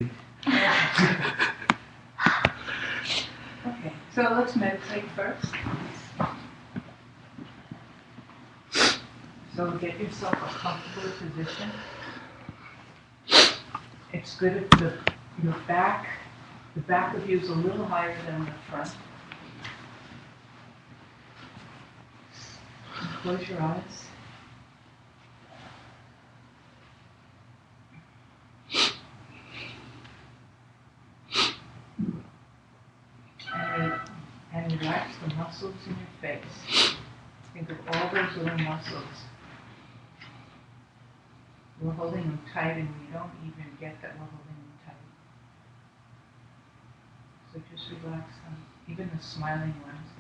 Okay, so let's meditate first. So get yourself a comfortable position. It's good if your back, the back of you is a little higher than the front. And close your eyes. And relax the muscles in your face. Think of all those little muscles. We're holding them tight and we don't even get that we're holding them tight. So just relax them, even the smiling ones.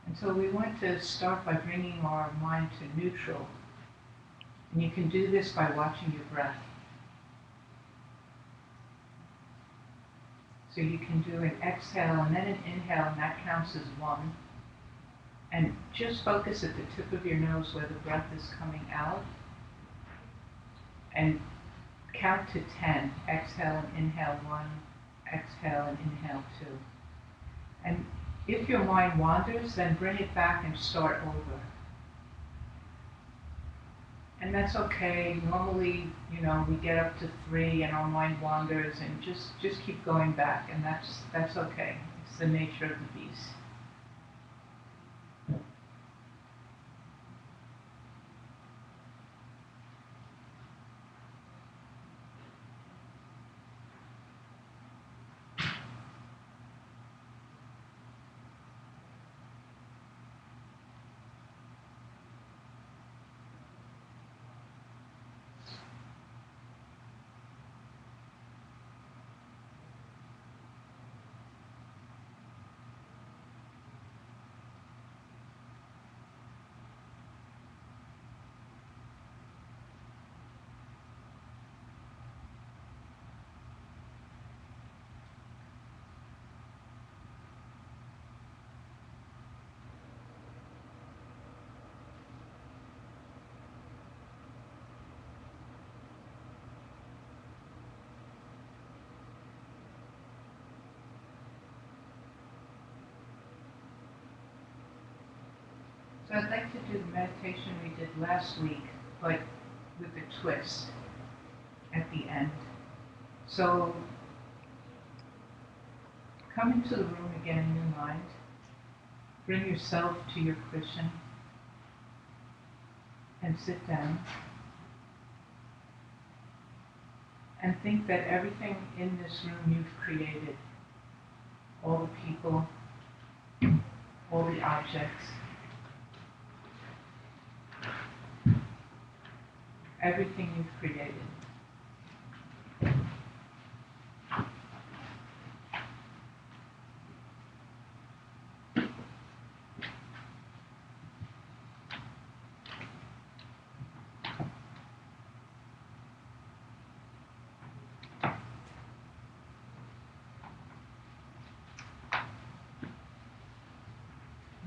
And so we want to start by bringing our mind to neutral. And you can do this by watching your breath. So you can do an exhale and then an inhale, and that counts as one. And just focus at the tip of your nose where the breath is coming out. And count to 10. Exhale and inhale 1. Exhale and inhale 2. And if your mind wanders, then bring it back and start over. And that's okay. Normally, we get up to 3 and our mind wanders, and just keep going back, and that's okay. It's the nature of the beast. So I'd like to do the meditation we did last week, but with a twist at the end. So come into the room again in your mind. Bring yourself to your cushion and sit down. And think that everything in this room you've created, all the people, all the objects, everything you've created.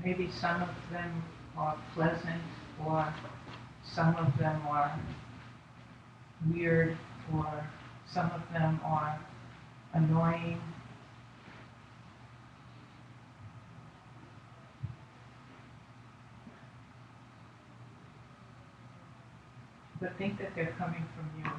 Maybe some of them are pleasant, or some of them are weird, or some of them are annoying. But think that they're coming from you.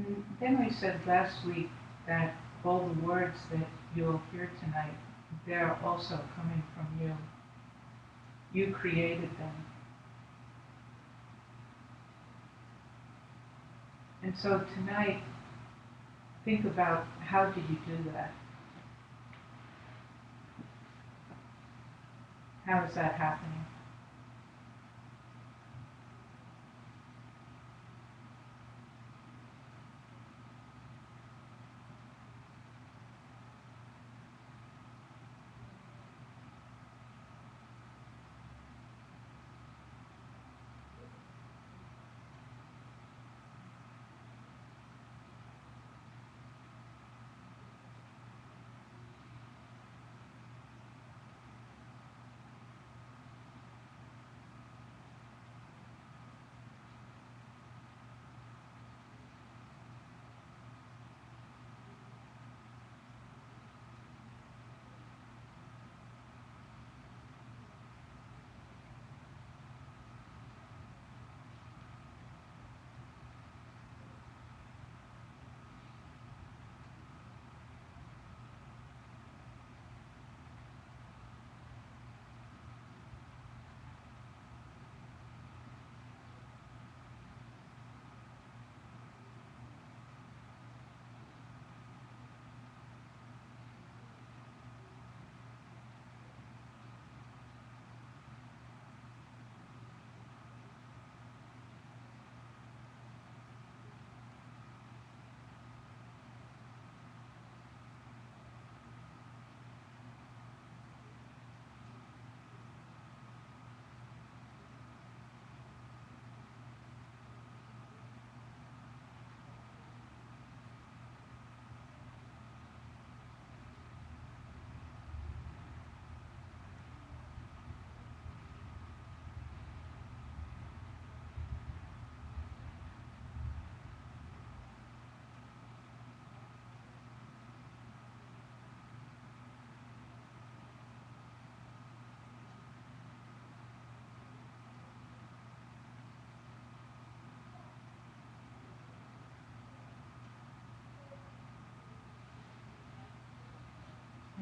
And then we said last week that all the words that you'll hear tonight, they're also coming from you. You created them. And so tonight, think about how did you do that? How is that happening?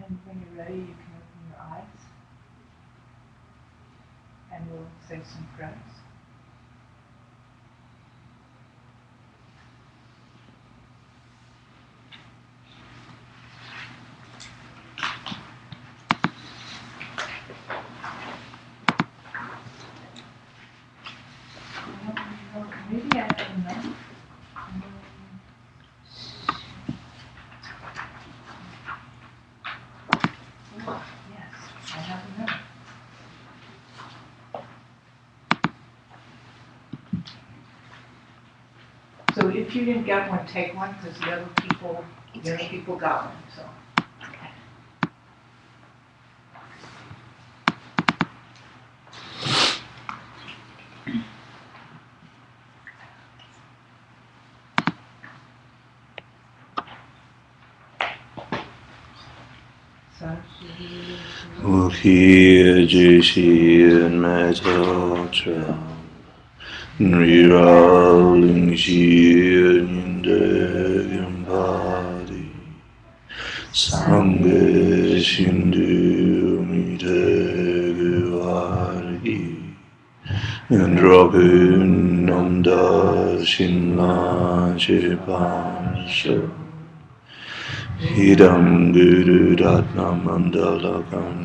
And when you're ready, you can open your eyes and we'll say some prayers. Maybe I have enough. Yes, I have enough. So if you didn't get one, take one because the other people got one. So. Ukhiya Jishi and Metatra Nrirawling Shi and Yindagambadi Sangha Shindu Mitaguari Andropun Namda Shinla Chipansha Hidam Guru Ratna Mandala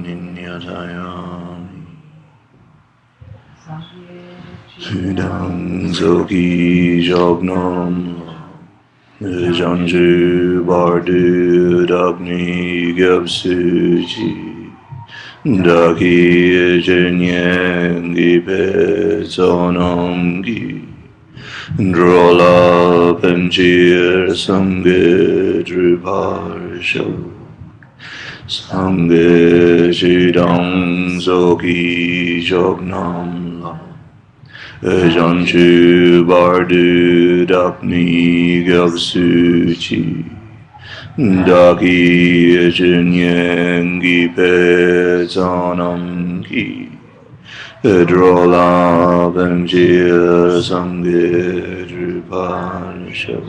Ninyatayami Hidam Zoki Jognam Janju Bardu Dagni Gyapsuji Daki Jenyengi Petsonamgi Drola Panjir Sangha Druparsho Sangha Chidam Zoki Jognam La Janchu Bardu Dakni Gyapsuchi Daki Jenyengi Petsanam Ki Drola Panjir Sangha Druparsho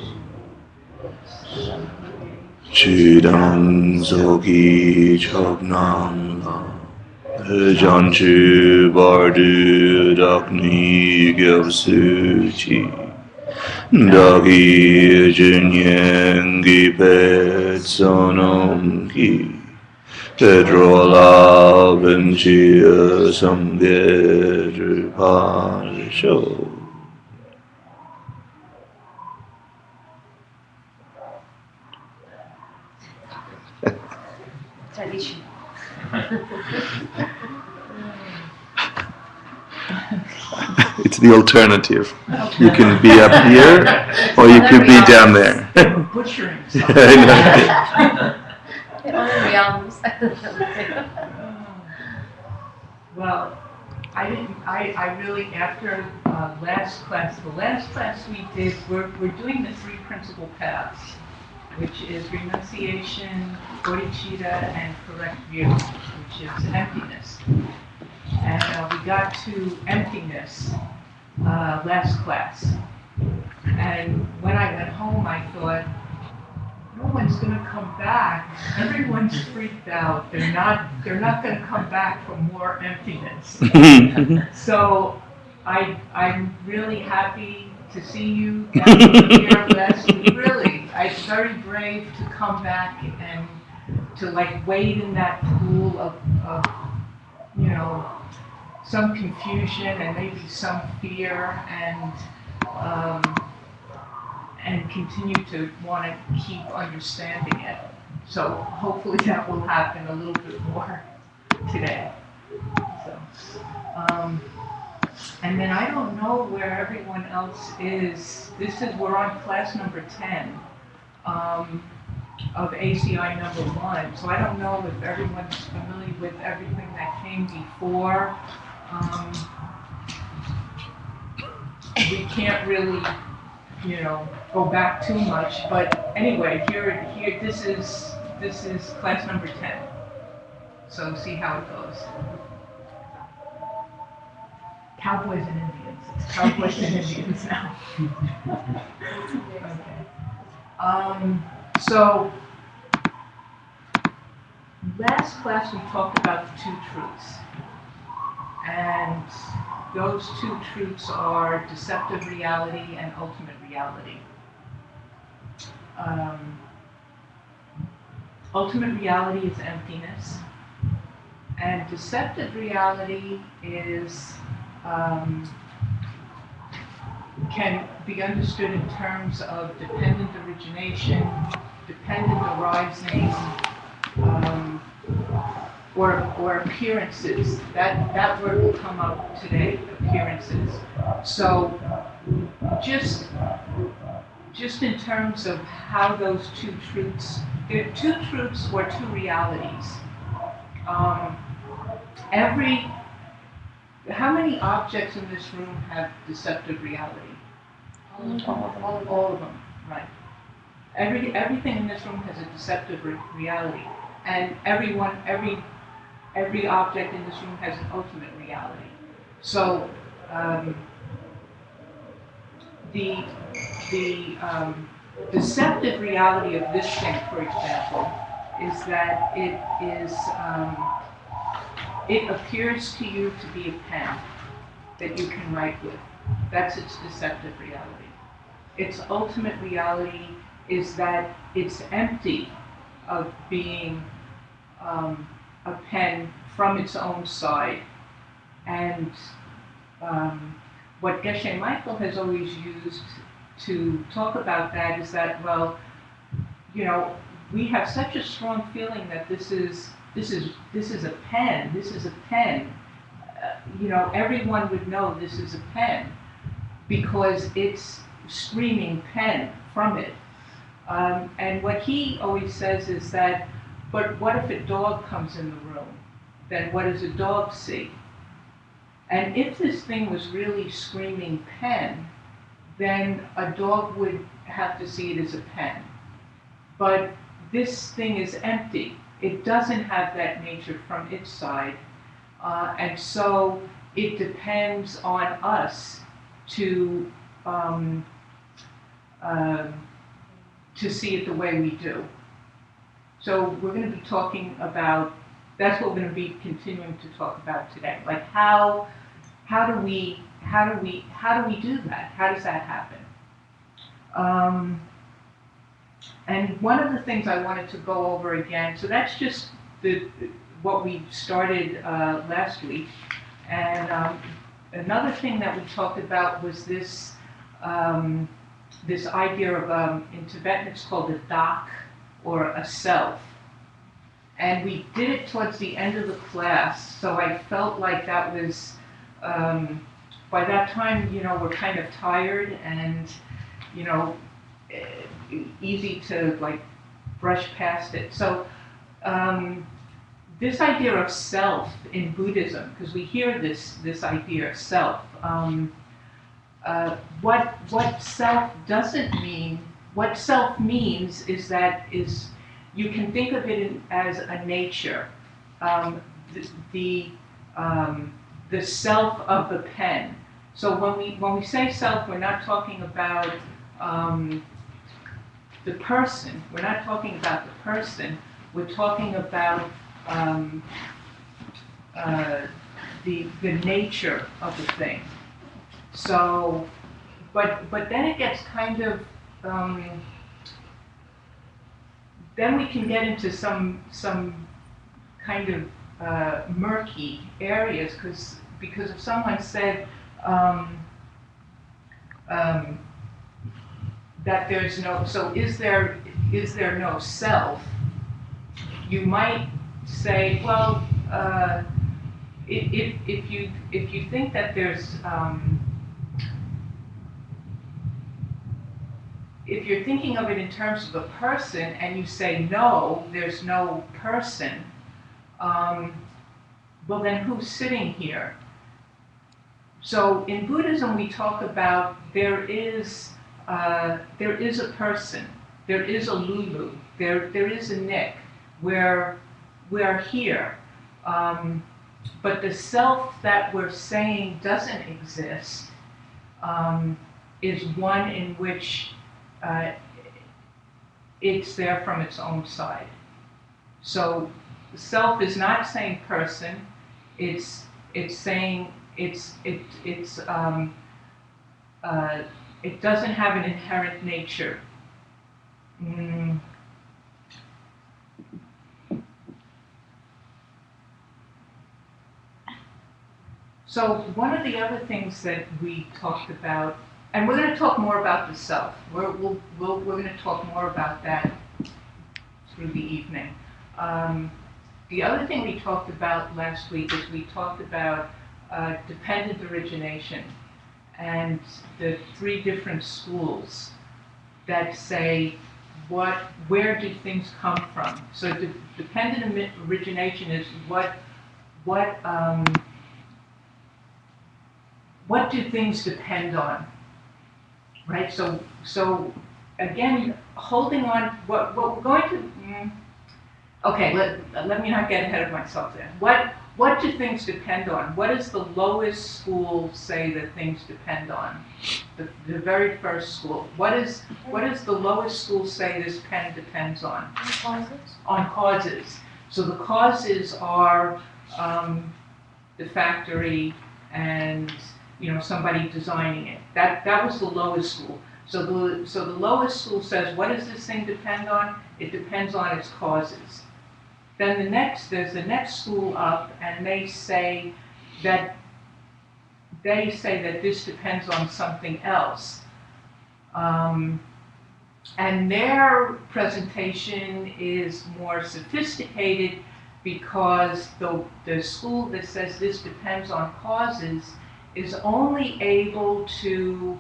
Chidam Zogi Chognam La Janchu Bardu Dakni Gyavsuchi Dagi Jinyengi Pet Sonam Ki Pedrola Benchia Samgedru Pasho. Tradition. It's the alternative. You can be up here, or you could be down there. Butchering The other realms. Well, I really, after last class, the last class we did, we're doing the three principal paths, which is renunciation, bodhicitta, and correct view, which is emptiness. And we got to emptiness last class. And when I went home, I thought, no one's going to come back. Everyone's freaked out. They're not going to come back for more emptiness. So I'm really happy to see you down here, Leslie. Really, it's very brave to come back and to like wade in that pool of some confusion and maybe some fear and continue to want to keep understanding it. So hopefully that will happen a little bit more today. So, and then I don't know where everyone else is. We're on class number 10 of ACI number 1. So I don't know if everyone's familiar with everything that came before. We can't really go back too much, but anyway, here, this is class number 10. So see how it goes. Cowboys and Indians. It's cowboys and Indians now. Okay. So last class we talked about the two truths, and those two truths are deceptive reality and ultimate reality. Ultimate reality is emptiness, and deceptive reality is can be understood in terms of dependent origination, dependent arising, or appearances. That word will come up today, appearances. So just in terms of how those two truths, there are two truths or two realities. How many objects in this room have deceptive reality? All of them, right. Everything in this room has a deceptive reality. And every object in this room has an ultimate reality. So the deceptive reality of this thing, for example, is that it appears to you to be a pen that you can write with. That's its deceptive reality. Its ultimate reality is that it's empty of being a pen from its own side. And what Geshe Michael has always used to talk about that is that, well, we have such a strong feeling that this is a pen. This is a pen. Everyone would know this is a pen because it's screaming pen from it. And what he always says is that, but what if a dog comes in the room? Then what does a dog see? And if this thing was really screaming pen, then a dog would have to see it as a pen. But this thing is empty. It doesn't have that nature from its side. And so it depends on us to to see it the way we do. So we're going to be talking about, that's what we're going to be continuing to talk about today. Like how do we do that? How does that happen? And one of the things I wanted to go over again, so that's just what we started last week. And another thing that we talked about was this idea of, in Tibetan it's called a dak, or a self. And we did it towards the end of the class, so I felt like that was, by that time, we're kind of tired and, easy to like brush past it. So this idea of self in Buddhism, because we hear this idea of self, what self doesn't mean, what self means is that you can think of it as a nature, the self of the pen. So when we say self, we're not talking about the person. We're not talking about the person. We're talking about the nature of the thing. So, but then it gets kind of then we can get into some kind of murky areas because if someone said that there's no, so is there no self? You might say, well, if you think that there's if you're thinking of it in terms of a person and you say, no, there's no person, well then who's sitting here? So in Buddhism we talk about there is a person, there is a Lulu, there is a Nick, we're here. But the self that we're saying doesn't exist is one in which it's there from its own side. So self is not saying person, it's saying it doesn't have an inherent nature. So one of the other things that we talked about, and we're going to talk more about the self. We're going to talk more about that through the evening. The other thing we talked about last week is we talked about dependent origination and the three different schools that say where do things come from. So dependent origination is what do things depend on, right? So again, holding on, what we're going to, okay, let me not get ahead of myself there. What do things depend on? What does the lowest school say that things depend on? The very first school. What does the lowest school say this pen depends on? Causes. On causes. So the causes are the factory and somebody designing it. That was the lowest school. So the lowest school says, what does this thing depend on? It depends on its causes. Then there's the next school up, and they say that this depends on something else. And their presentation is more sophisticated because the school that says this depends on causes is only able to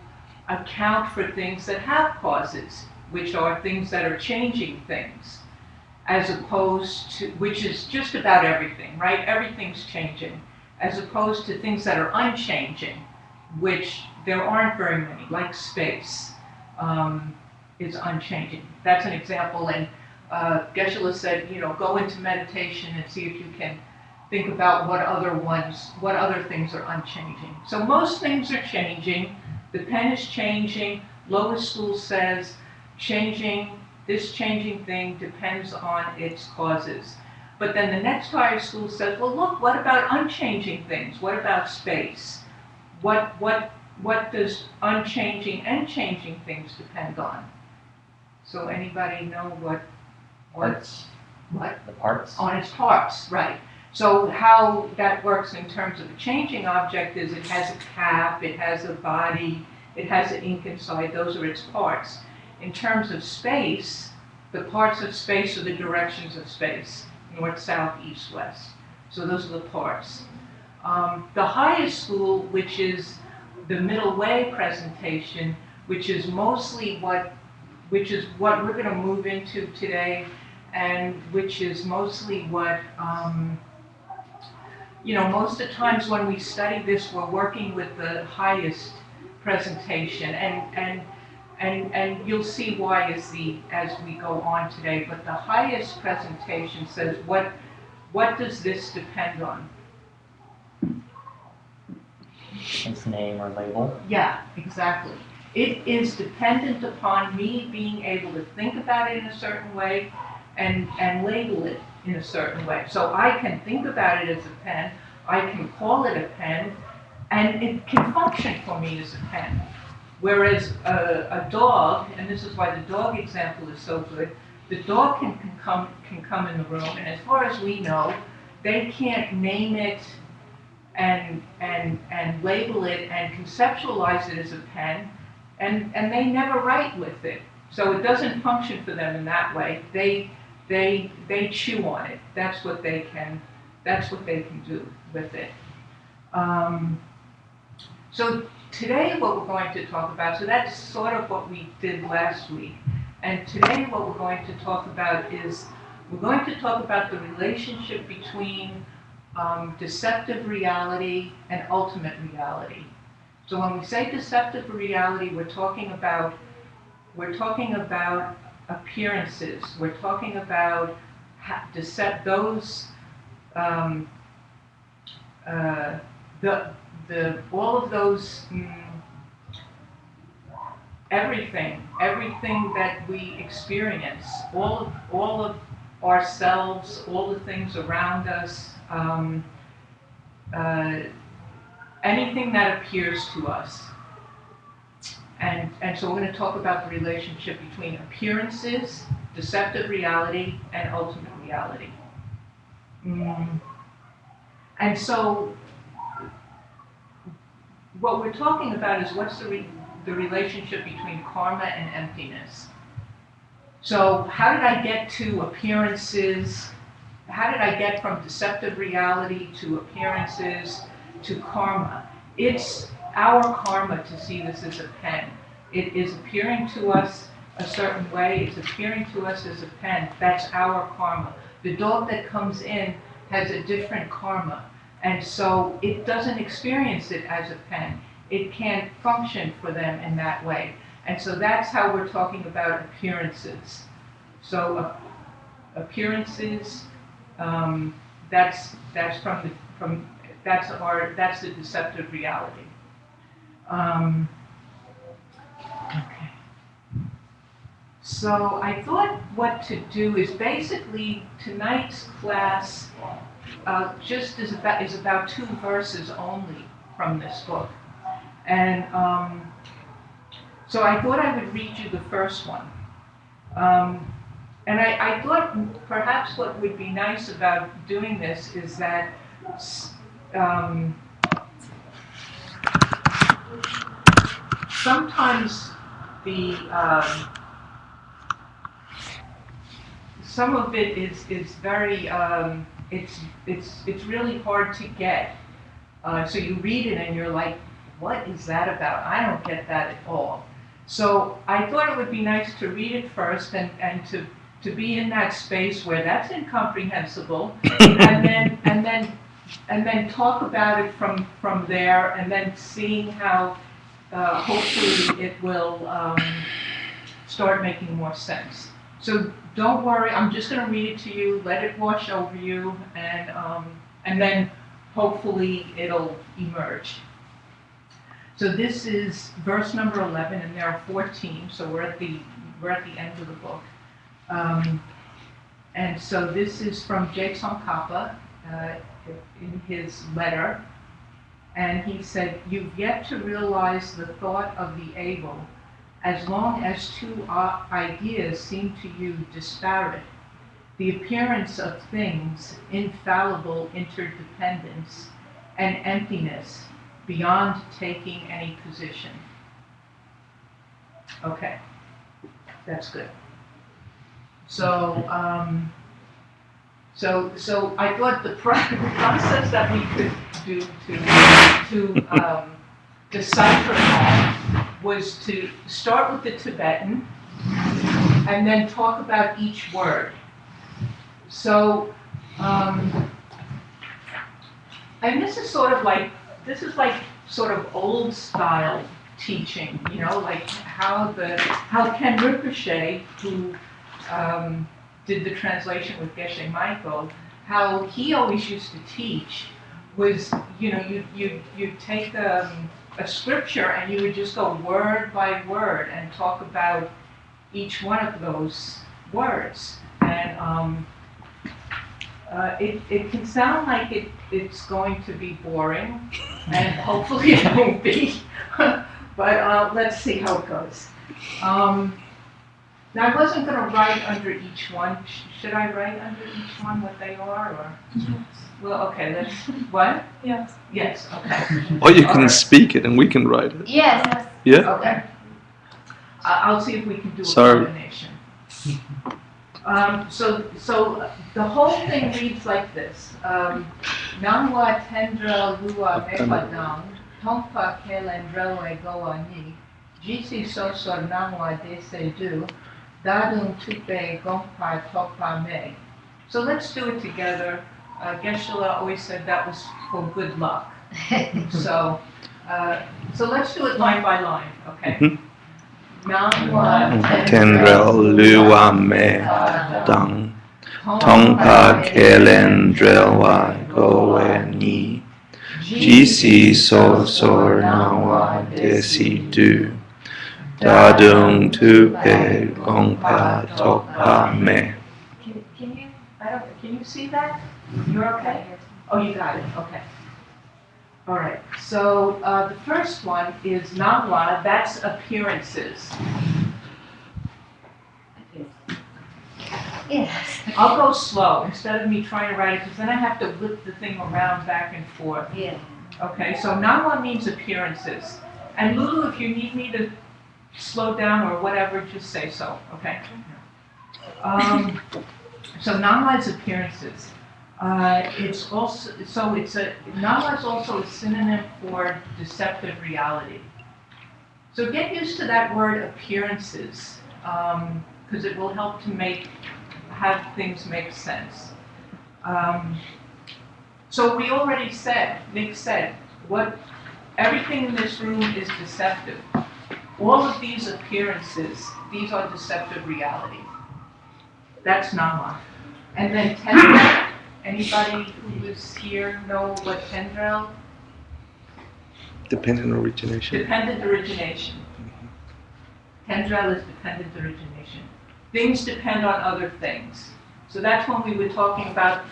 account for things that have causes, which are things that are changing things, as opposed to, which is just about everything, right? Everything's changing, as opposed to things that are unchanging, which there aren't very many, like space is unchanging. That's an example, and Geshe-la said, go into meditation and see if you can think about what other things are unchanging. So most things are changing. The pen is changing. Lowest school says changing this changing thing depends on its causes. But then the next higher school says, well, look, what about unchanging things? What about space? What does unchanging and changing things depend on? So anybody know Parts. what? The parts. On its parts, right. So how that works in terms of a changing object is it has a cap, it has a body, it has an ink inside, those are its parts. In terms of space, the parts of space are the directions of space, north, south, east, west. So those are the parts. The highest school, which is the middle way presentation, which is mostly what we're going to move into today, and which is mostly what, most of the times when we study this, we're working with the highest presentation, and you'll see why as we go on today. But the highest presentation says, what does this depend on? Its name or label. Yeah, exactly. It is dependent upon me being able to think about it in a certain way and label it in a certain way. So I can think about it as a pen, I can call it a pen, and it can function for me as a pen. Whereas a dog, and this is why the dog example is so good, the dog can come in the room, and as far as we know, they can't name it and label it and conceptualize it as a pen, and they never write with it. So it doesn't function for them in that way. They chew on it. That's what they can do with it. So today what we're going to talk about, so that's sort of what we did last week. And today what we're going to talk about is, we're going to talk about the relationship between deceptive reality and ultimate reality. So when we say deceptive reality, we're talking about appearances. We're talking about those all of those everything that we experience, all of ourselves, all the things around us, anything that appears to us. And so we're going to talk about the relationship between appearances, deceptive reality, and ultimate reality. And so what we're talking about is what's the relationship between karma and emptiness. So how did I get to appearances? How did I get from deceptive reality to appearances to karma? It's our karma to see this as a pen. It is appearing to us a certain way. It's appearing to us as a pen. That's our karma. The dog that comes in has a different karma. And so it doesn't experience it as a pen. It can't function for them in that way. And so that's how we're talking about appearances. So appearances, that's the deceptive reality. Okay. So I thought what to do is basically tonight's class just is about 2 verses only from this book. And so I thought I would read you the first one. And I thought perhaps what would be nice about doing this is that sometimes some of it is very it's really hard to get. So you read it and you're like, what is that about? I don't get that at all. So I thought it would be nice to read it first and to be in that space where that's incomprehensible, and then talk about it from there, and then seeing how hopefully it will start making more sense. So don't worry, I'm just going to read it to you, let it wash over you, and then hopefully it'll emerge. So this is verse number 11, and there are 14, so we're at the end of the book. And so this is from Jason Kappa in his letter. And he said, "You've yet to realize the thought of the able. As long as two ideas seem to you disparate, the appearance of things, infallible interdependence, and emptiness beyond taking any position." Okay, that's good. So, so I thought the process that we could do to decipher that was to start with the Tibetan and then talk about each word. So, and this is like sort of old style teaching, you know, like how Ken Rinpoche, who did the translation with Geshe Michael, how he always used to teach was, you know, you'd take a scripture and you would just go word by word and talk about each one of those words. And it can sound like it's going to be boring, and hopefully it won't be, but let's see how it goes. Now, I wasn't going to write under each one. Should I write under each one what they are, or? Yes. Well, okay, let's, what? Yes. Yes, okay. Or you can Alright. speak it and we can write it. Yes. Yeah? Okay. I'll see if we can do a Sorry. combination. So the whole thing reads like this. Nangwa tendra lua mepadang, tongpa kelendroe goa ni, jisi sosor nangwa dese du, dadung tupe gongpa topa me. So let's do it together. Geshe-la always said that was for good luck. So let's do it line by line, okay? Nangwa Tendrel lua me dang, tongpa kelendrewa goe ni, jisi so sor nawa desi du, dadung tupe gongpa topa me. Can you see that? You're okay? Oh, you got it, okay. All right, so the first one is Nangwa, that's appearances. Yes. I'll go slow instead of me trying to write it, because then I have to whip the thing around back and forth. Yeah. Okay, so Nangwa means appearances. And Lulu, if you need me to slow down or whatever, just say so, okay? So Nangwa is appearances. It's also, Nangwa is also a synonym for deceptive reality. So get used to that word appearances, because it will help to have things make sense. So we already said, Nick said, everything in this room is deceptive. All of these appearances, these are deceptive reality. That's Nangwa. And then Tendrel. Anybody who was here know what Tendrel? Dependent origination. Dependent origination. Tendrel is dependent origination. Things depend on other things. So that's when we were talking about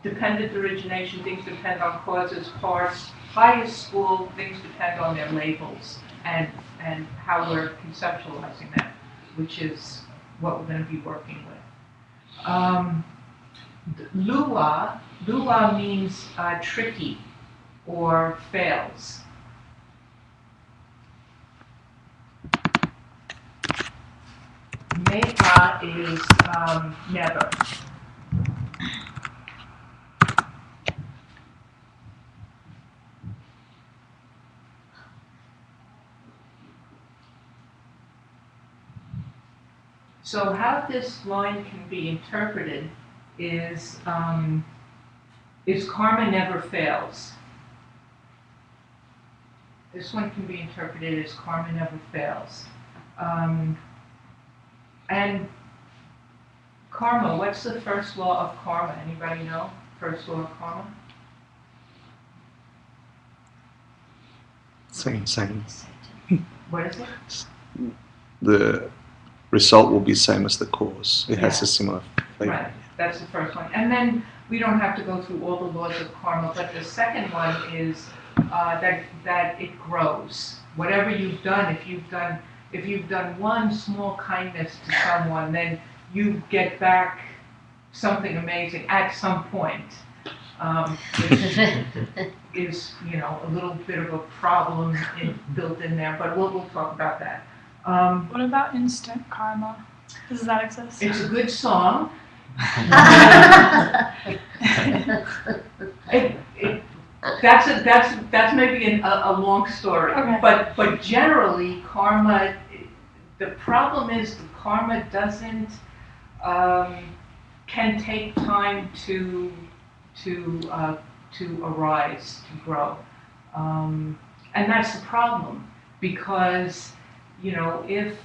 dependent origination. Things depend on causes, parts. Highest school, things depend on their labels and how we're conceptualizing that, which is what we're going to be working with. Lua means tricky or fails. Meta is never. So how this line can be interpreted is karma never fails. This one can be interpreted as karma never fails. And karma, what's the first law of karma? Anybody know? First law of karma? Same. What is it? result will be same as the cause. It has Yeah. a similar flavor. Right, that's the first one. And then we don't have to go through all the laws of karma, but the second one is that it grows. Whatever you've done, if you've done one small kindness to someone, then you get back something amazing at some point, which is, a little bit of a problem built in there, but we'll talk about that. What about instant karma? Does that exist? It's a good song. That's maybe a long story. Okay. But generally, karma. The problem is the karma doesn't can take time to arise, to grow, and that's the problem because if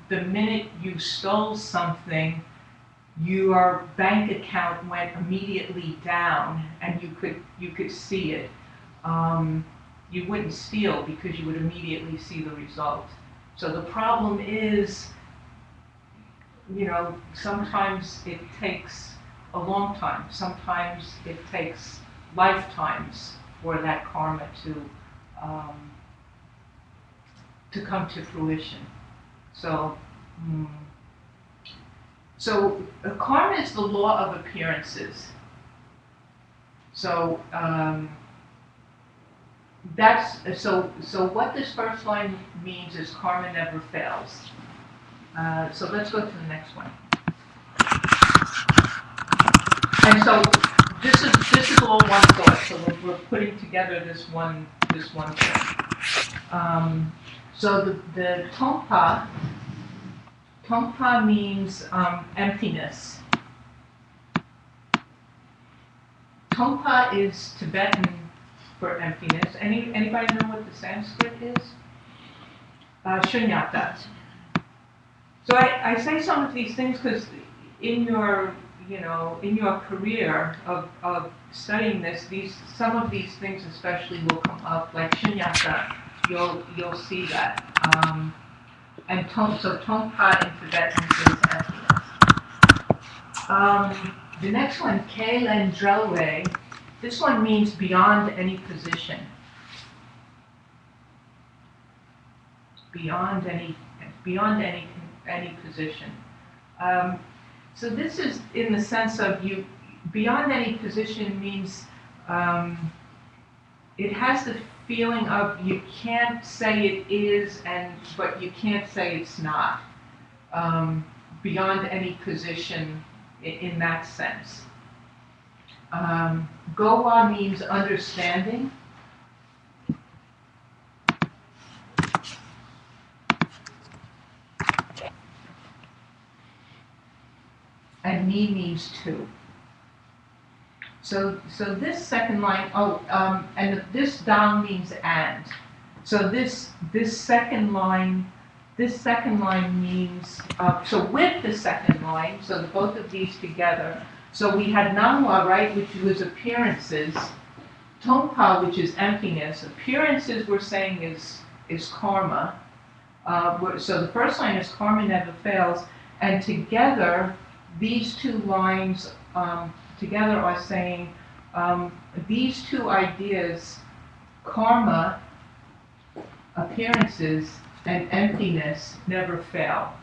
the minute you stole something, your bank account went immediately down, and you could see it. You wouldn't steal because you would immediately see the result. So the problem is, sometimes it takes a long time. Sometimes it takes lifetimes for that karma to come to fruition. So. So karma is the law of appearances. So so what this first line means is karma never fails. So let's go to the next one. And so this is all one thought. So we're putting together this one thing. So the Tongpa means emptiness. Tongpa is Tibetan for emptiness. Anybody know what the Sanskrit is? Shunyata. So I say some of these things because in your career of studying this, some of these things especially will come up, like shunyata. You'll see that. And so Tongpa in Tibetan is emptiness. The next one, Kelen Drelwe, this one means beyond any position. Beyond any position. So this is in the sense of beyond any position means it has the feeling of you can't say it is, but you can't say it's not. Beyond any position in that sense. Gowa means understanding. And ni means two. So this second line, and this dang means and. So this second line means, so with the second line, so both of these together, so we had namwa, right, which was appearances, tongpa, which is emptiness, appearances we're saying is karma, so the first line is karma never fails, and together, these two lines together are saying these two ideas, karma, appearances, and emptiness never fail.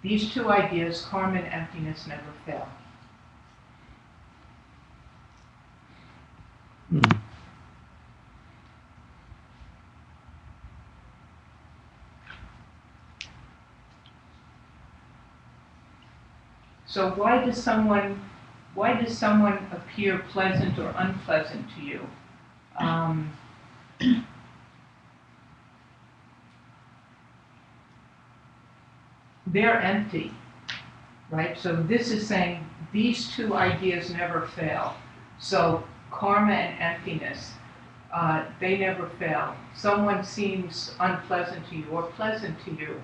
These two ideas, karma and emptiness, never fail. So why does someone appear pleasant or unpleasant to you? They're empty, right? So this is saying these two ideas never fail. So karma and emptiness, they never fail. Someone seems unpleasant to you or pleasant to you.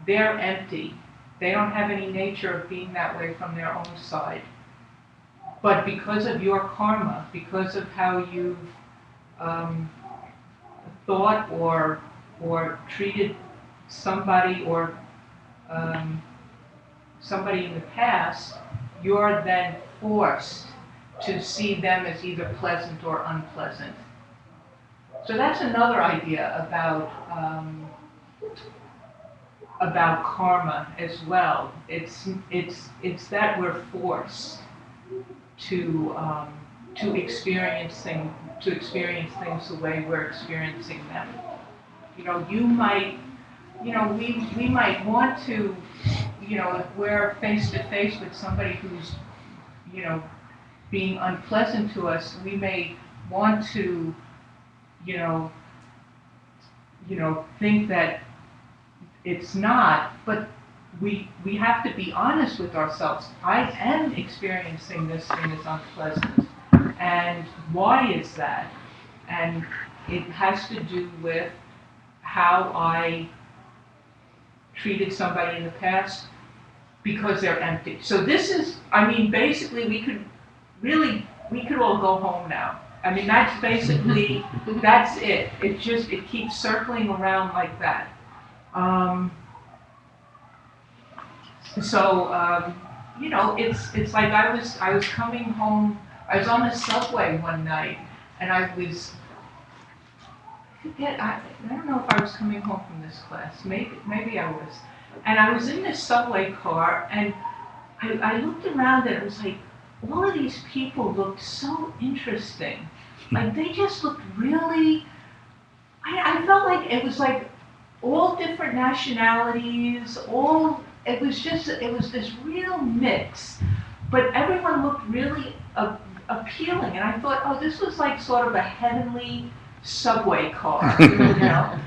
They're empty. They don't have any nature of being that way from their own side. But because of your karma, because of how you've thought or or treated somebody or somebody in the past, you're then forced to see them as either pleasant or unpleasant. So that's another idea about karma as well. It's that we're forced to experience things the way we're experiencing them. You know, we might want to, you know, if we're face to face with somebody who's, you know, being unpleasant to us, we may want to, you know, think that it's not, but we have to be honest with ourselves. I am experiencing this thing as unpleasant, and why is that? And it has to do with how I treated somebody in the past because they're empty. So this is, I mean, basically we could all go home now. I mean, that's basically, that's it. It keeps circling around like that. You know, it's like I was coming home. I was on the subway one night, and I don't know if I was coming home from this class. Maybe I was. And I was in this subway car, and I looked around, and it was like all of these people looked so interesting. Like they just looked really. I felt like it was like all different nationalities, it was this real mix, but everyone looked really appealing, and I thought, oh, this was like sort of a heavenly subway car, you know,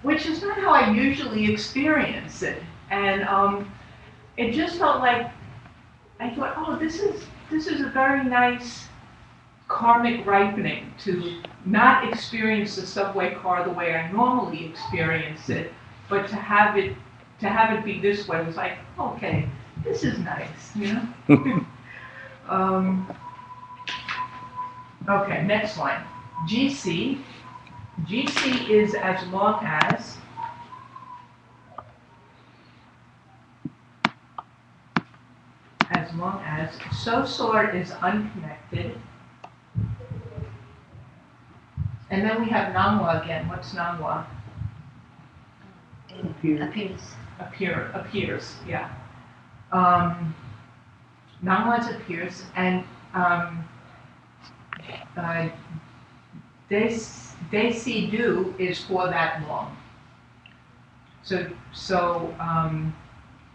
which is not how I usually experience it, and it just felt like, I thought, oh, this is a very nice karmic ripening to not experience the subway car the way I normally experience it, but to have it be this way was like, okay, this is nice, you know? Okay, next line. GC. GC is as long as so sort is unconnected. And then we have Nangwa again. What's Nangwa? Appears, yeah. Nangwa appears, and Desi do is for that long. So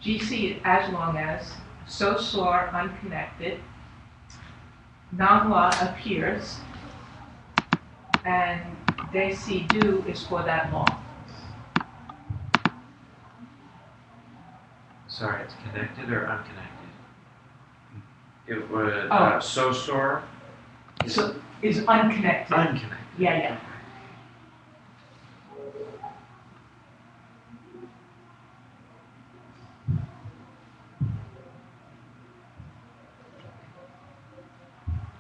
GC as long as, so sore unconnected, Nangwa appears, and Desi do is for that long. Sorry, it's connected or unconnected? It would, Oh. so sore Is unconnected. unconnected. Yeah.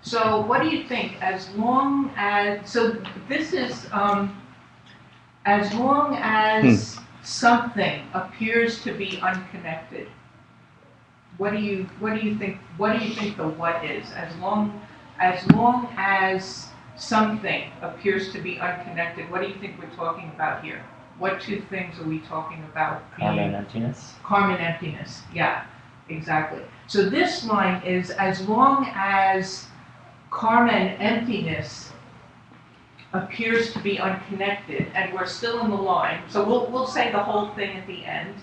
So what do you think? As long as this is as long as something appears to be unconnected. What do you think? What do you think the what is? As long as something appears to be unconnected, what do you think we're talking about here? What two things are we talking about? Karma and emptiness. Karma and emptiness. Yeah, exactly. So this line is as long as karma and emptiness appears to be unconnected, and we're still in the line. So we'll say the whole thing at the end.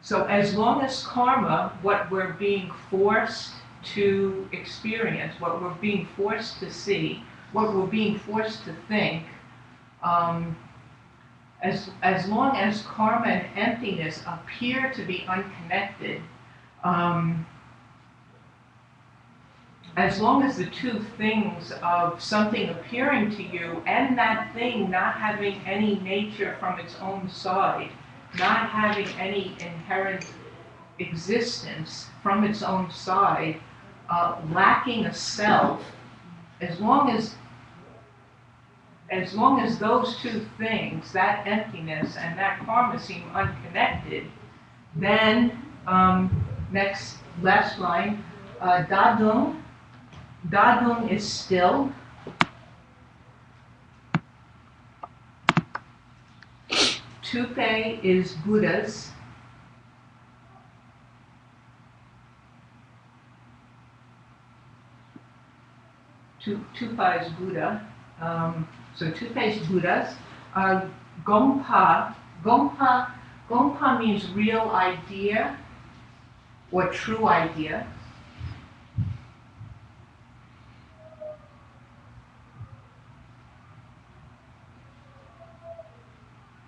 So as long as karma, what we're being forced to experience, what we're being forced to see, what we're being forced to think, as long as karma and emptiness appear to be unconnected, as long as the two things of something appearing to you and that thing not having any nature from its own side, not having any inherent existence from its own side, lacking a self, as long as those two things, that emptiness and that karma, seem unconnected, then last line, dadung. Dadung is still. Tupe is Buddhas. Tupa is Buddha. So Tupe is Buddhas. Gongpa. Gongpa means real idea or true idea.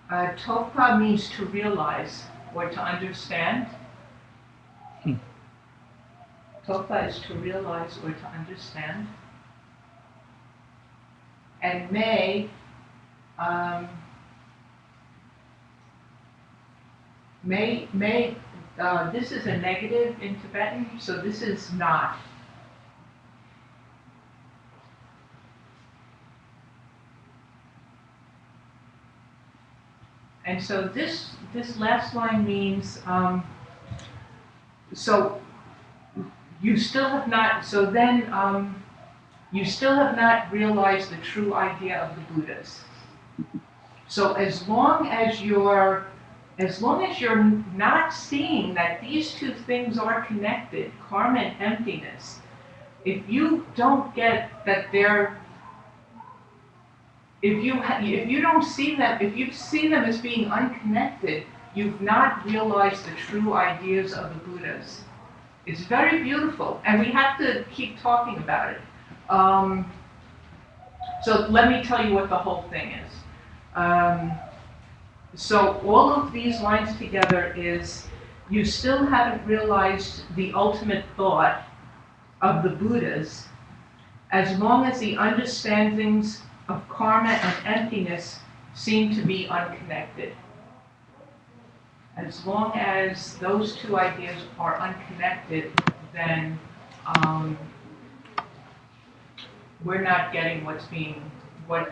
Topa means to realize or to understand. Topa is to realize or to understand. And this is a negative in Tibetan, so this is not. And so this last line means, so you still have not, so then you still have not realized the true idea of the Buddhas. So as long as you're not seeing that these two things are connected, karma and emptiness, if you don't get that they're, if you don't see them, if you see them as being unconnected, you've not realized the true ideas of the Buddhas. It's very beautiful, and we have to keep talking about it. So let me tell you what the whole thing is. So all of these lines together is, you still haven't realized the ultimate thought of the Buddhas, as long as the understandings of karma and emptiness seem to be unconnected. As long as those two ideas are unconnected, then we're not getting what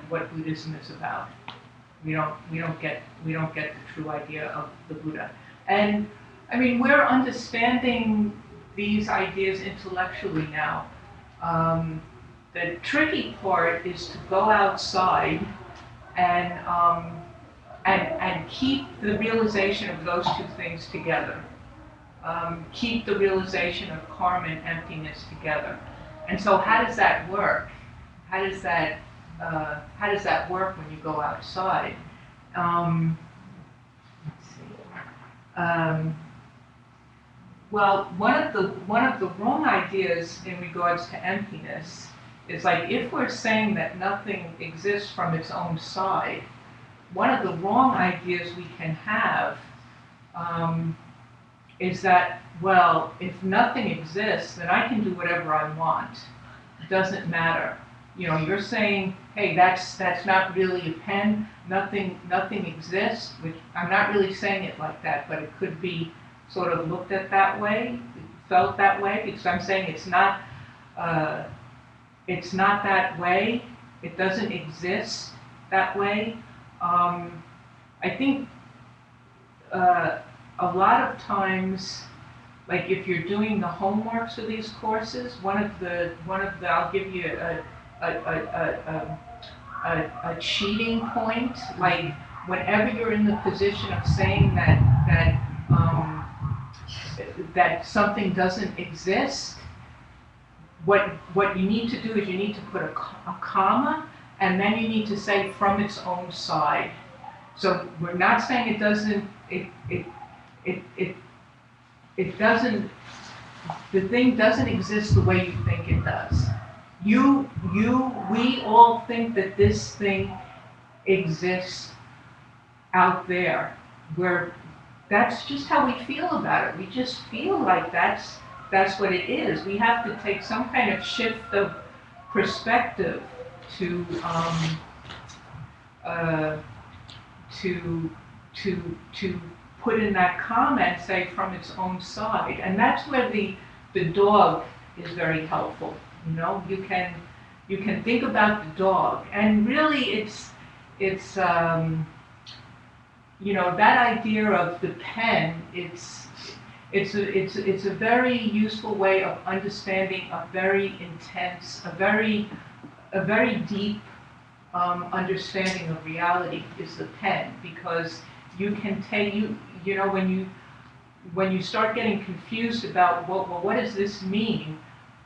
Buddhism is about. We don't get the true idea of the Buddha. And I mean, we're understanding these ideas intellectually now. The tricky part is to go outside and keep the realization of those two things together. Keep the realization of karma and emptiness together. And so, how does that work? How does that work when you go outside? Let's see. Well, one of the wrong ideas in regards to emptiness is, like, if we're saying that nothing exists from its own side, one of the wrong ideas we can have is that, well, if nothing exists, then I can do whatever I want. It doesn't matter. You know, you're saying, hey, that's not really a pen. Nothing exists. Which I'm not really saying it like that, but it could be sort of looked at that way, felt that way, because I'm saying it's not that way. It doesn't exist that way. I think a lot of times, like if you're doing the homeworks of these courses, one of the I'll give you a cheating point. Like whenever you're in the position of saying that something doesn't exist, what you need to do is you need to put a comma, and then you need to say from its own side. So we're not saying it doesn't. It doesn't. The thing doesn't exist the way you think it does. We all think that this thing exists out there, where that's just how we feel about it. We just feel like that's what it is. We have to take some kind of shift of perspective to put in that comment, say from its own side, and that's where the dog is very helpful. You know, you You can think about the dog, and really, it's that idea of the pen. It's a very useful way of understanding a very intense, a very deep understanding of reality is the pen, because you can take when you start getting confused about what does this mean.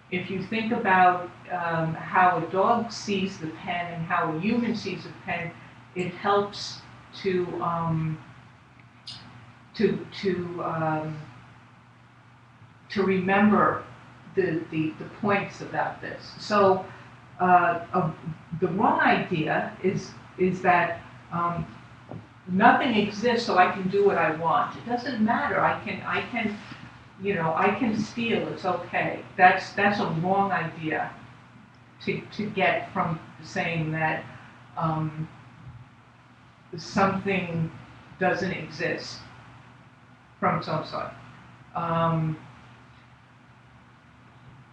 If you think about how a dog sees the pen and how a human sees a pen, it helps to remember the points about this. So the wrong idea is that nothing exists, so I can do what I want. It doesn't matter. I can steal. It's okay. That's a wrong idea to get from saying that something doesn't exist from its own side.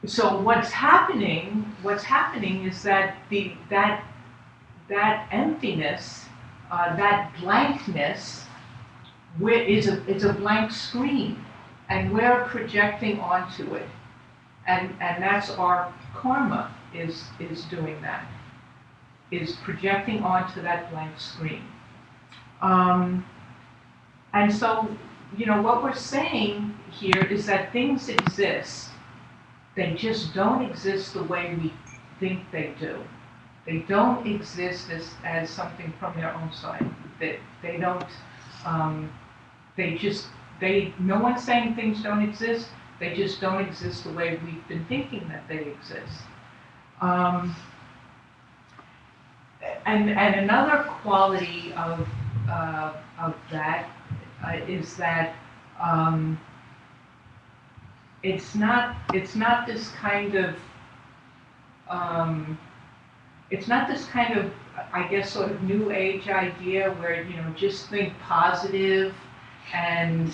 So what's happening is that that emptiness, that blankness, it's a blank screen, and we're projecting onto it, and that's our karma is doing that, is projecting onto that blank screen. And so, what we're saying here is that things exist. They just don't exist the way we think they do. They don't exist as something from their own side. They don't, no one's saying things don't exist. They just don't exist the way we've been thinking that they exist. And another quality of that is that it's not this kind of I guess sort of new age idea where just think positive and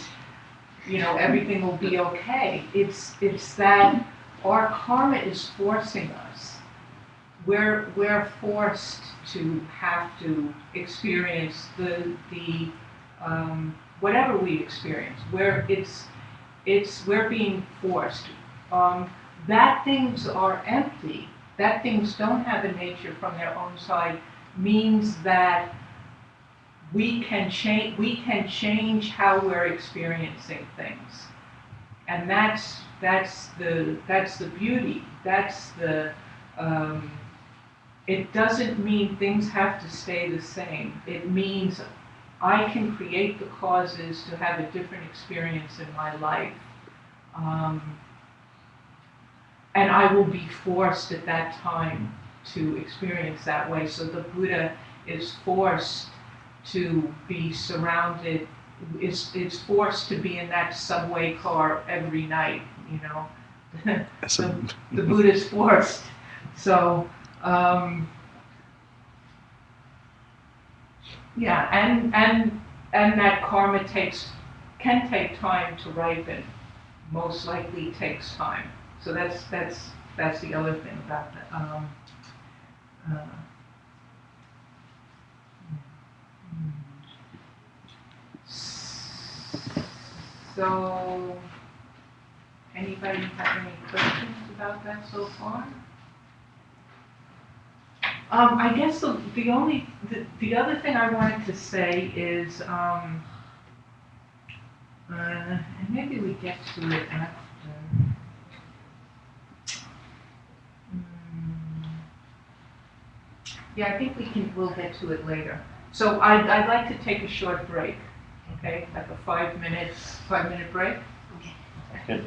everything will be okay. It's that our karma is forcing us. We're forced to have to experience the whatever we experience. We're being forced. That things are empty, that things don't have a nature from their own side, means that we can change how we're experiencing things, and that's the beauty. That's the it doesn't mean things have to stay the same. It means I can create the causes to have a different experience in my life. And I will be forced at that time to experience that way. So the Buddha is forced to be surrounded, is forced to be in that subway car every night, the Buddha's forced. So, yeah, and that karma can take time to ripen. Most likely takes time. So that's the other thing about that. So, anybody have any questions about that so far? I guess the other thing I wanted to say is, and maybe we get to it after. Yeah, I think we'll get to it later. So I'd like to take a short break, okay? Like a 5 minute break. Okay. Good.